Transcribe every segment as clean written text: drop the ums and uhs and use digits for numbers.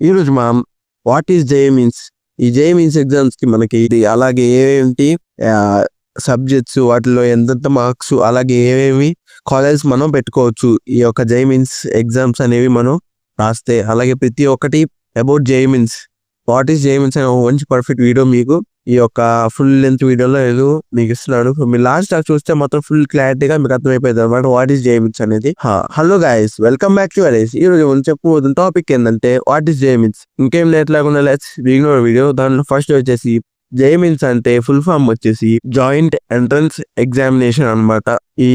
ఈరోజు మనం what is JEE means, ఈ జేఈ మీన్స్ ఎగ్జామ్స్ కి మనకి ఇది అలాగే ఏమేమిటి సబ్జెక్ట్స్, వాటిలో ఎంతెంత మార్క్స్, అలాగే ఏమేమి కాలేజ్ మనం పెట్టుకోవచ్చు ఈ యొక్క జేఈ మీన్స్ ఎగ్జామ్స్ అనేవి మనం రాస్తే. అలాగే ప్రతి ఒక్కటి about JEE means, what is JEE means అనే ఒక మంచి పర్ఫెక్ట్ వీడియో మీకు ఈ యొక్క ఫుల్ లెంత్ వీడియోలో నేను మీకు ఇస్తున్నాను. మీరు లాస్ట్ చూస్తే మాత్రం ఫుల్ క్లారిటీగా మీకు అర్థమైపోయింది అనమాట వాట్ ఈస్ జేఈ మీన్స్ అనేది. Hello guys, welcome back to arrays. ఈ రోజు మనం చెప్పుకోబోతున్న టాపిక్ ఏంటంటే వాట్ ఈస్ జేఈ మీన్స్. ఇంకేం లేట్ లేకుండా లెట్స్ బిగిన్ అవర్ వీడియో. దాంట్లో ఫస్ట్ వచ్చేసి జేఈ మీన్స్ అంటే ఫుల్ ఫామ్ వచ్చేసి జాయింట్ ఎంట్రన్స్ ఎగ్జామినేషన్ అన్నమాట. ఈ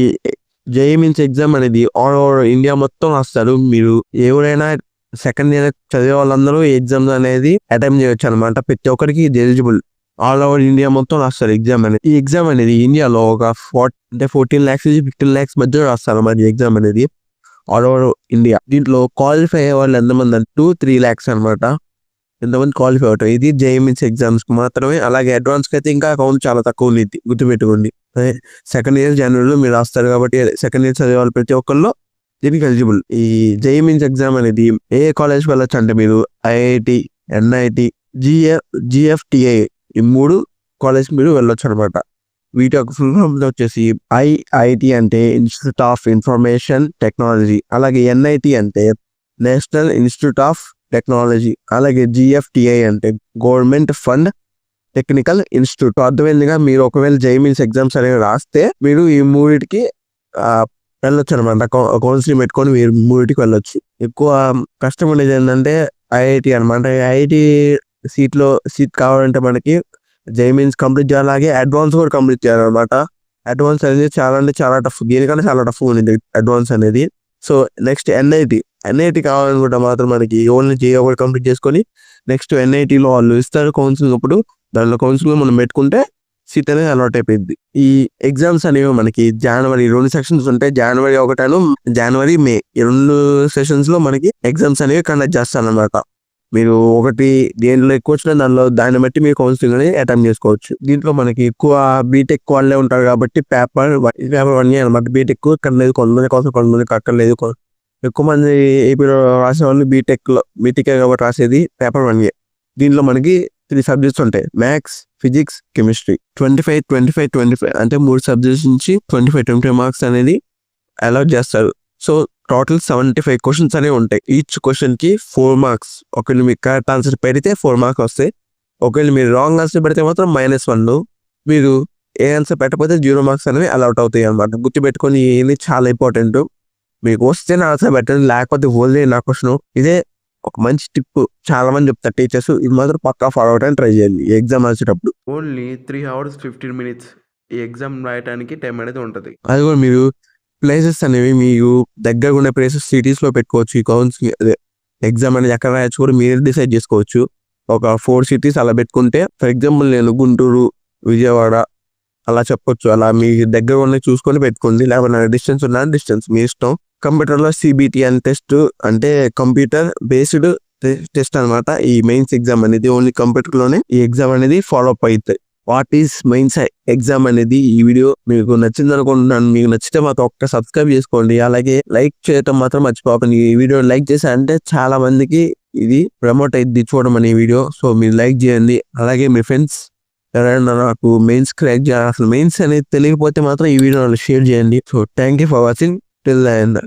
జేఈ మీన్స్ ఎగ్జామ్ అనేది ఆల్ ఓవర్ ఇండియా మొత్తం రాస్తారు. మీరు ఎవరైనా సెకండ్ ఇయర్ చదివే వాళ్ళందరూ ఈ ఎగ్జామ్ అనేది అటెంప్ట్ చేయొచ్చు అనమాట. ప్రతి ఒక్కరికి ఇది ఎలిజిబుల్. ఆల్ ఓవర్ ఇండియా మొత్తం రాస్తారు ఎగ్జామ్ అనేది. ఈ ఎగ్జామ్ అనేది ఇండియాలో ఒక 14 lakhs నుంచి 15 lakhs మధ్య రాస్తారు మరి ఎగ్జామ్ అనేది ఆల్ ఓవర్ ఇండియా. దీంట్లో క్వాలిఫై అయ్యే వాళ్ళు ఎంతమంది అంటే 2-3 lakhs అనమాట. ఎంతమంది క్వాలిఫై అవుతారు. ఇది జేఈ మీన్స్ ఎగ్జామ్స్ మాత్రమే. అలాగే అడ్వాన్స్ కి అయితే ఇంకా అకౌంట్ చాలా తక్కువ ఉంది, గుర్తుపెట్టుకోండి. సెకండ్ ఇయర్ జనవరిలో మీరు రాస్తారు కాబట్టి సెకండ్ ఇయర్ చదివే వాళ్ళు ప్రతి ఒక్కళ్ళు దీనికి ఎలిజిబుల్. ఈ జేఈ మీన్స్ ఎగ్జామ్ అనేది ఏ కాలేజ్కి వెళ్ళొచ్చు అంటే మీరు ఐఐటి, ఎన్ఐటి, జిఎఫ్టిఐ ఈ 3 కాలేజ్ మీరు వెళ్ళొచ్చు అనమాట. వీటి యొక్క ఫుల్ ఫామ్ వచ్చేసి ఐఐటి అంటే ఇన్స్టిట్యూట్ ఆఫ్ ఇన్ఫర్మేషన్ టెక్నాలజీ, అలాగే ఎన్ఐటి అంటే నేషనల్ ఇన్స్టిట్యూట్ ఆఫ్ టెక్నాలజీ, అలాగే జిఎఫ్టిఐ అంటే గవర్నమెంట్ ఫండ్ టెక్నికల్ ఇన్స్టిట్యూట్. అర్థమైందిగా. మీరు ఒకవేళ జేఈ మీన్స్ ఎగ్జామ్స్ అనేవి రాస్తే మీరు ఈ 3టికి వెళ్ళొచ్చు అనమాట. కౌన్సిలింగ్ పెట్టుకొని మీరు 3టికి వెళ్ళొచ్చు. ఎక్కువ కష్టం ఉండేది ఏంటంటే ఐఐటి అనమాట. ఐఐటి సీట్ కావాలంటే మనకి జేఈ మీన్స్ కంప్లీట్ చేయాలి, అలాగే అడ్వాన్స్ కూడా కంప్లీట్ చేయాలన్నమాట. అడ్వాన్స్ అనేది చాలా అంటే చాలా టఫ్, దీనికన్నా చాలా టఫ్ ఉంది అడ్వాన్స్ అనేది. సో నెక్స్ట్ ఎన్ఐటి కావాలనుకుంటే మాత్రం మనకి ఓన్లీ జేఈ ఒకటి కంప్లీట్ చేసుకొని నెక్స్ట్ ఎన్ఐటిలో వాళ్ళు ఇస్తారు కౌన్సిలింగ్. అప్పుడు దానిలో కౌన్సిలింగ్ మనం పెట్టుకుంటే సీట్ అనేది అలవాట్ అయిపోయింది. ఈ ఎగ్జామ్స్ అనేవి మనకి జనవరి 2 సెషన్స్ ఉంటాయి. జనవరి 1 జనవరి మే ఈ 2 సెషన్స్ లో మనకి ఎగ్జామ్స్ అనేవి కండక్ట్ చేస్తారనమాట. మీరు ఒకటి దేనిలో ఎక్కువ వచ్చినా దాన్ని బట్టి మీరు కౌన్సిలింగ్ అనేది అటెంప్ట్ చేసుకోవచ్చు. దీంట్లో మనకి ఎక్కువ బీటెక్ వాళ్ళే ఉంటారు కాబట్టి పేపర్ 1 అనమాట. బీటెక్ అక్కర్లేదు, కొంతమంది కోసం కొంతమందికి అక్కర్లేదు. ఎక్కువ మంది ఏపీలో రాసే వాళ్ళు బీటెక్ కాబట్టి రాసేది పేపర్ 1. దీంట్లో మనకి 3 సబ్జెక్ట్స్ ఉంటాయి: మ్యాథ్స్, ఫిజిక్స్, కెమిస్ట్రీ. 25 అంటే 3 సబ్జెక్ట్స్ నుంచి 25 మార్క్స్ అనేది అలౌట్ చేస్తారు. సో టోటల్ 75 క్వశ్చన్స్ అనేవి ఉంటాయి. ఈచ్ క్వశ్చన్ కి 4 మార్క్స్. ఒకవేళ మీకు కరెక్ట్ ఆన్సర్ పెడితే 4 మార్క్స్ వస్తాయి. ఒకవేళ మీరు రాంగ్ ఆన్సర్ పెడితే మాత్రం -1. మీరు ఏ ఆన్సర్ పెట్టకపోతే 0 మార్క్స్ అనేవి అలౌట్ అవుతాయి అనమాట. గుర్తుపెట్టుకొని ఇది చాలా ఇంపార్టెంట్. మీకు వస్తేనే ఆన్సర్ పెట్టండి, లేకపోతే ఓన్లీ నా క్వశ్చన్. ఇదే ఒక మంచి టిప్ చాలా మంది చెప్తారు టీచర్స్. ఇది మాత్రం పక్కా ఫాలో అవడానికి ట్రై చేయండి ఈ ఎగ్జామ్ రాసేటప్పుడు. ఓన్లీ 3 hours 15 minutes ఈ ఎగ్జామ్ రాయడానికి టైం అనేది ఉంటుంది. అది కూడా మీరు ప్లేసెస్ అనేవి మీకు దగ్గర ఉన్న ప్లేసెస్ సిటీస్లో పెట్టుకోవచ్చు. ఈ కౌన్సిలింగ్ ఎగ్జామ్ అనేది ఎక్కడ రాయొచ్చు కూడా మీరు డిసైడ్ చేసుకోవచ్చు. ఒక 4 cities అలా పెట్టుకుంటే, ఫర్ ఎగ్జాంపుల్ నేను గుంటూరు, విజయవాడ అలా చెప్పొచ్చు. అలా మీ దగ్గర ఉన్న చూసుకొని పెట్టుకోండి. లేకపోతే డిస్టెన్స్ ఉన్న డిస్టెన్స్ మీ ఇష్టం. కంప్యూటర్లో CBT అని టెస్ట్ అంటే కంప్యూటర్ బేస్డ్ టెస్ట్ అనమాట. ఈ మెయిన్స్ ఎగ్జామ్ అనేది ఓన్లీ కంప్యూటర్లోనే ఈ ఎగ్జామ్ అనేది ఫాలో అప్ అవుతాయి. వాట్ ఈస్ మెయిన్స్ ఎగ్జామ్ అనేది ఈ వీడియో మీకు నచ్చింది అనుకుంటున్నాను. మీకు నచ్చితే మాత్రం ఒక్క సబ్స్క్రైబ్ చేసుకోండి, అలాగే లైక్ చేయటం మాత్రం మర్చిపోకండి. ఈ వీడియో లైక్ చేశారంటే చాలా మందికి ఇది ప్రమోట్ అయ్యింది చూడడం అనే వీడియో. సో మీరు లైక్ చేయండి. అలాగే మీ ఫ్రెండ్స్ ఎవరైనా నాకు మెయిన్స్ క్రాక్ చేయాలి, అసలు మెయిన్స్ అనేది తెలియకపోతే మాత్రం ఈ వీడియో షేర్ చేయండి. So thank you for watching till the end.